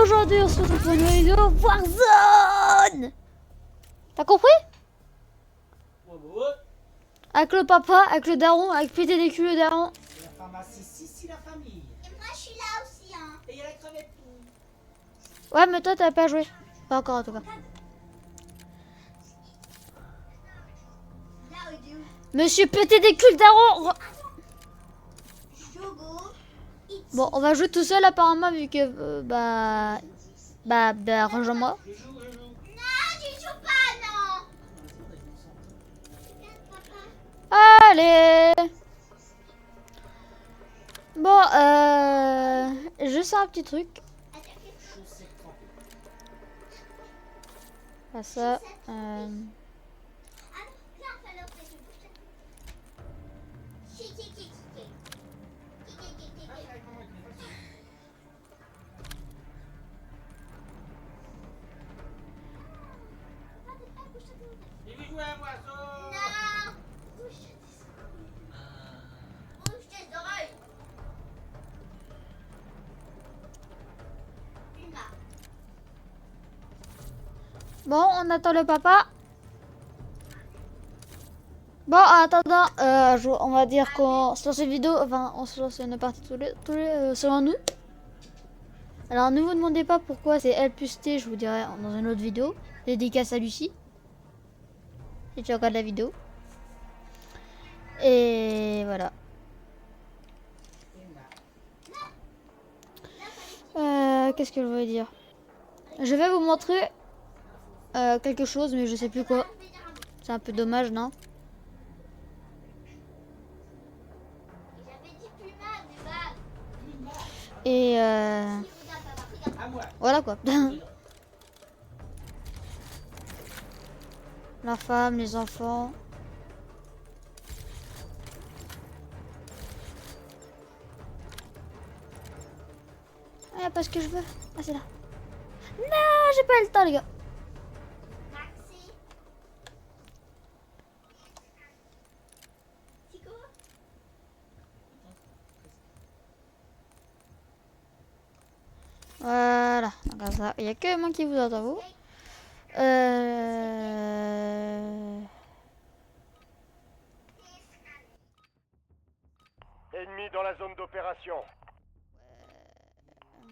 aujourd'hui on se retrouve pour une nouvelle vidéo Warzone. T'as compris? Avec le papa, avec le daron, avec péter des culs le daron. C'est la pharmacie, si la famille. Et moi je suis là aussi hein. Et il y a la crevette. Ouais mais toi t'as pas joué. Pas encore en tout cas. Là où du Monsieur péter des culs le daron. Jogo. Bon on va jouer tout seul apparemment vu que bah rejoins-moi. Non, tu joues pas non. Allez. Bon je sais un petit truc. Pas ça. Il veut jouer à un oiseau. Non. Bouge tes oreilles. Puma. Bon, on attend le papa. Bon, en attendant, on va dire qu'on se lance une vidéo, enfin, on se lance une partie tous les selon nous. Alors, ne vous demandez pas pourquoi c'est L plus T, je vous dirai dans une autre vidéo. Dédicace à Lucie. Si tu regardes la vidéo. Et voilà. Qu'est-ce que je voulais dire? Je vais vous montrer quelque chose, mais je sais plus quoi. C'est un peu dommage, non? J'avais dit Puma, mais bah. Et Regarde papa, regarde. À moi. voilà quoi. La femme, les enfants. Ah, y a pas ce que je veux. Ah, c'est là. Non, j'ai pas eu le temps, les gars. Maxi. Tico. Voilà. Donc, comme ça, il y a que moi qui vous entends, vous. Ennemi dans la zone d'opération.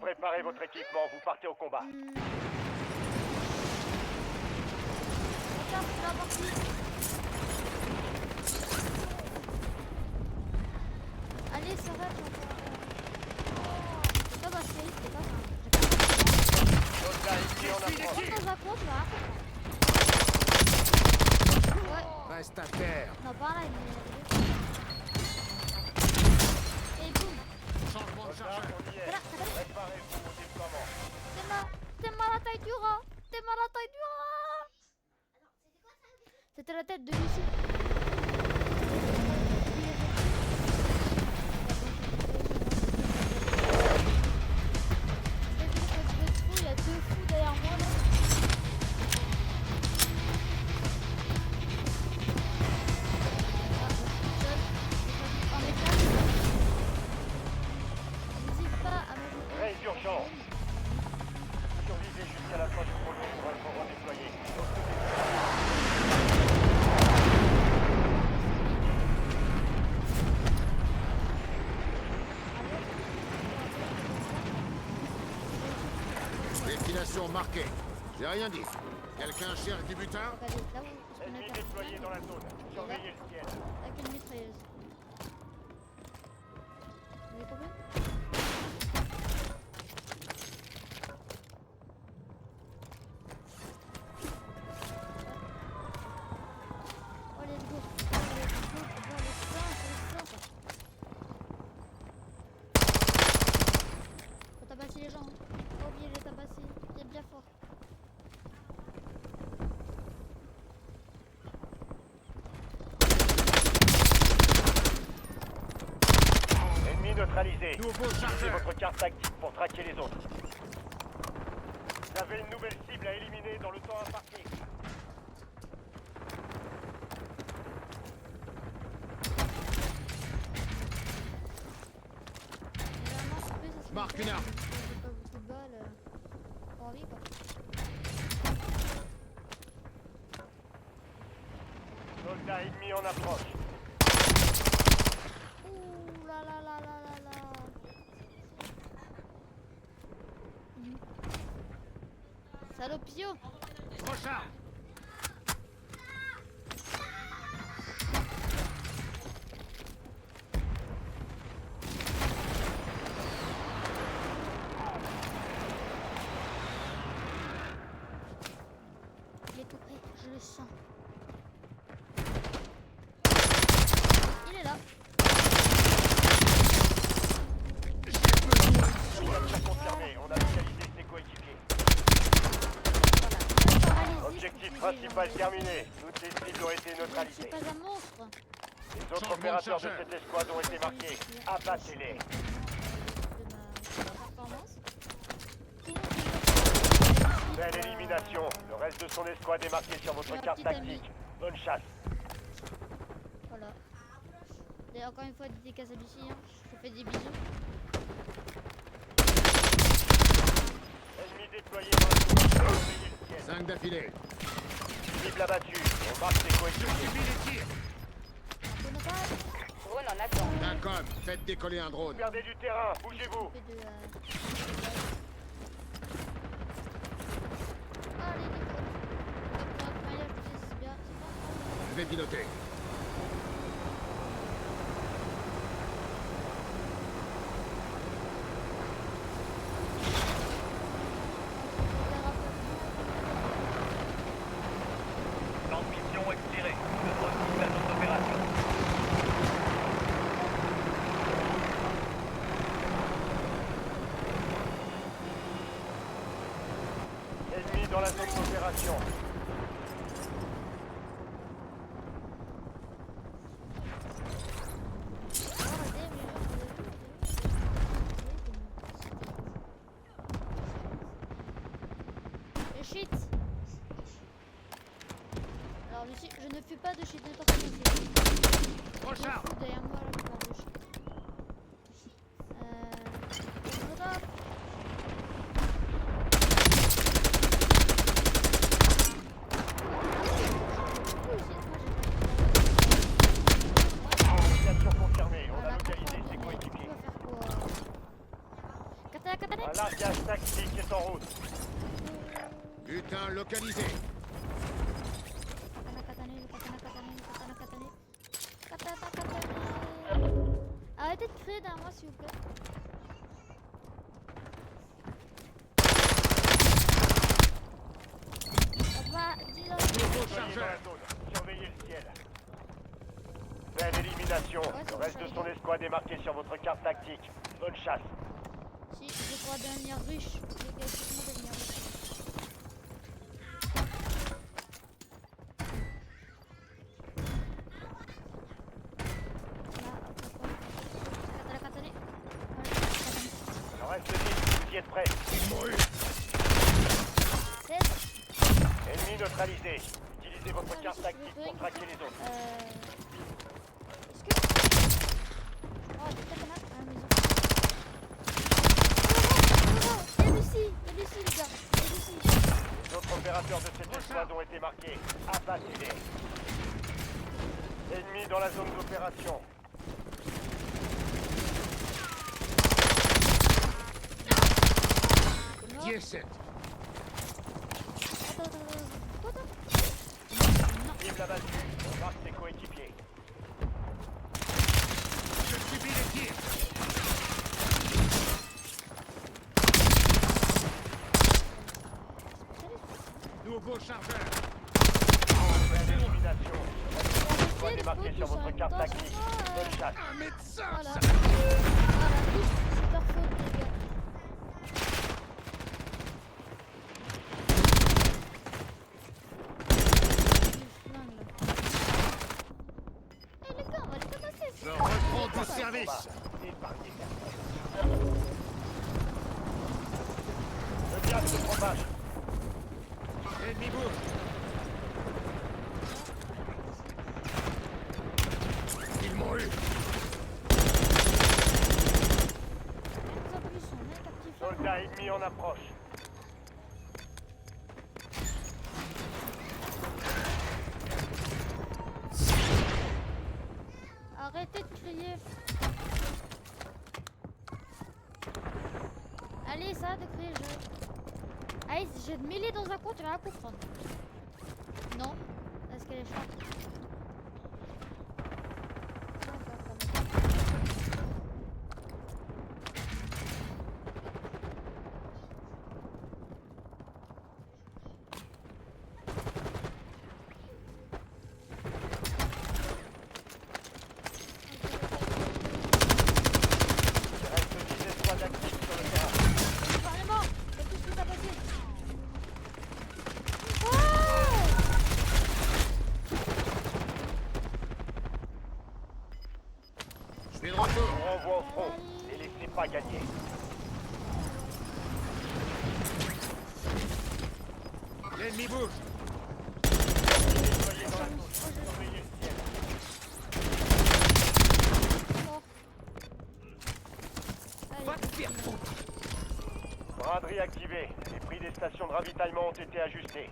Préparez votre équipement, vous partez au combat. Allez, ça va, c'est pas passé, c'est pas grave. Soldat ennemi en approche. Dans un compte, là. Ouais. Reste à terre. Non, pas là, il et boum. Soldat, on y est. Préparez-vous au déploiement. T'es mal la taille du rat. T'es mal la taille du rat. C'était la tête de Lucie. Il y a deux fous derrière moi là. N'hésite pas à me Raid d'urgence. Survivez jusqu'à la fin du projet pour être redéployé. Destination marquée. J'ai rien dit. Quelqu'un cherche du butin? Regardez, là où on se Ennemi connecte déployé dans la zone. Surveillez le ciel. avec une mitrailleuse. Vous avez compris? Oh, let's go. Let's go. Dans le sang, quoi. Faut tabasser les gens. Hein. Pas oublier de les tabasser. Il est bien fort. Ennemi neutralisé. Nouveau Utilisez chargeur. votre carte tactique pour traquer les autres. Vous avez une nouvelle cible à éliminer dans le temps imparti. Généralement, ça peut, ça se Marque fait une arme. pas beaucoup de balles. envie quoi. Soldat ennemi en approche. Ouh là là là là là là. Salopio. Recharge. Il est tout près, je le sens. Il est là. Capture confirmée. On a localisé ses coéquipiers. Voilà. Objectif principal terminé. Toutes les cibles ont été Je ne suis neutralisées. pas un monstre. Les autres Changement de opérateurs de chargeur. cette escouade ont été marqués. Abattez-les. De ma performance. Belle élimination. Le reste de son escouade est marqué sur votre Ma carte petite amie. tactique. Bonne chasse. Voilà. Et encore une fois, dédicace à Lucie, hein. Je te fais des bisous. Ennemi déployé dans la zone. Surveillez le ciel. 5 d'affilée. Cible abattue. On marque ses coéquipiers. Subis les tirs. On n'a pas Drone en attente. D'accord, faites décoller un drone. Perdez du terrain. Bougez-vous. fait de... Allez, les gros. Hop, maillage, c'est bien. Je vais piloter. Transmission expirée. Notre cible à notre opération. Ennemi dans la zone d'opération. Le shit. Alors Lucie, je ne fais pas de shit n'importe quoi. Recharge. Derrière moi là, je parle de shit. Molotov. Localisation confirmée. On a Voilà, localisé pourquoi, ses mais coéquipiers. tu vas faire quoi? Katana, katana. Un largage tactique est en route. Butin localisé. Katana, katana, katana, katana, katana, katana. Katana, katana. Arrêtez de crier derrière moi s'il vous plaît. Papa, dis-le. Nouveau Soyez dans la chargeur. zone. Surveillez le ciel. Belle élimination. c'est Le bon, reste ça de y son est. escouade est marqué sur votre carte tactique. Bonne chasse. Si, je pourrais devenir riche. Les gars, comment devenir riche? Là, hop, hop, hop. Katana, katana. Voilà, katana. Le reste de l'île, vous y êtes prêts. Ils m'ont eu. 7. Ennemi neutralisé. Utilisez votre Ah, carte je tactique suis pour traquer les autres. Est-ce que... Oh, des katanas à la maison. Oh, il y a Lucie, les gars. Il y a Lucie. Les autres opérateurs de cette escouade ont été marqués. Abattez-les. Ennemi dans la zone d'opération. Non. 17. Attends. Cible abattue. On marque ses coéquipiers. Je subis les tirs. Nouveau chargeur. Belle élimination. On L'escouade est marquée sur votre carte tactique. Bonne chasse. Un médecin. Voilà. ça. Voilà, tous, c'est leur faute, les gars. Du flingue, là. Eh les gars, on va les tabasser. Je reprends du service. Épargnez personne. Le diable se propage. Ennemi bouge. Ils m'ont eu. En plus, on est un petit flingue. Soldat ennemi en approche. Allez, ça de crier je. Allez, si j'ai de mêler dans un coin, tu vas rien comprendre. Non. Est-ce qu'elle est chante? Il reste 10 escouades actives sur le terrain. Parlement, c'est tout ce qui s'est passé. Je suis de retour. On renvoie au front. Ne les laissez pas gagner. L'ennemi bouge. Soyez dans la zone. Surveillez le ciel. Braderie activée. Les prix des stations de ravitaillement ont été ajustés.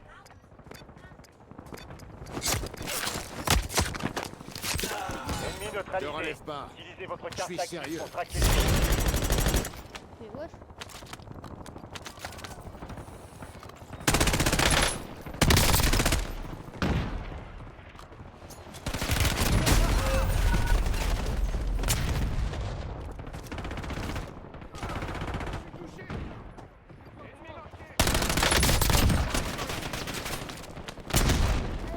Ennemi Ne neutralisé. relève pas. Utilisez votre Je carte suis active sérieux. pour traquer les ennemis. Mais wesh.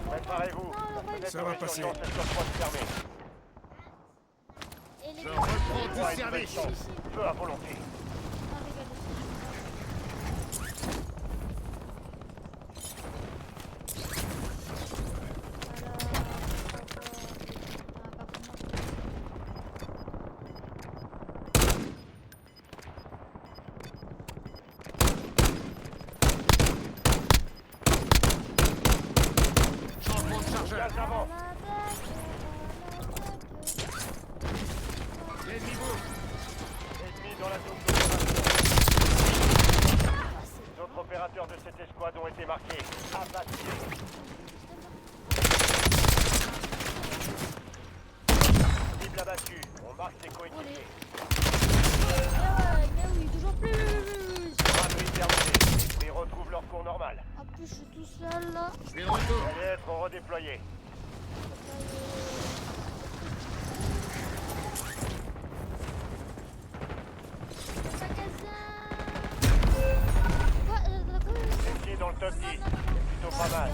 Préparez-vous. Ça va passer. Cette porte fermée. Et les Je gars, reprends Ouais, du une service. nouvelle chance. Feu à volonté. ah, regardez. Changement de chargeur. Gaz avant. L'ennemi bouge. Ennemi dans la zone d'opération. D'autres opérateurs de cette escouade ont été marqués. Abattus. Cible abattue. On marque ses coéquipiers. Mais oui, toujours plus. Braderie terminée. Les retrouvent leur cours normal. En plus, je suis tout seul là. Je suis de retour. Allez être redéployés. Quoi? Étiez dans le top 10. C'est plutôt pas mal.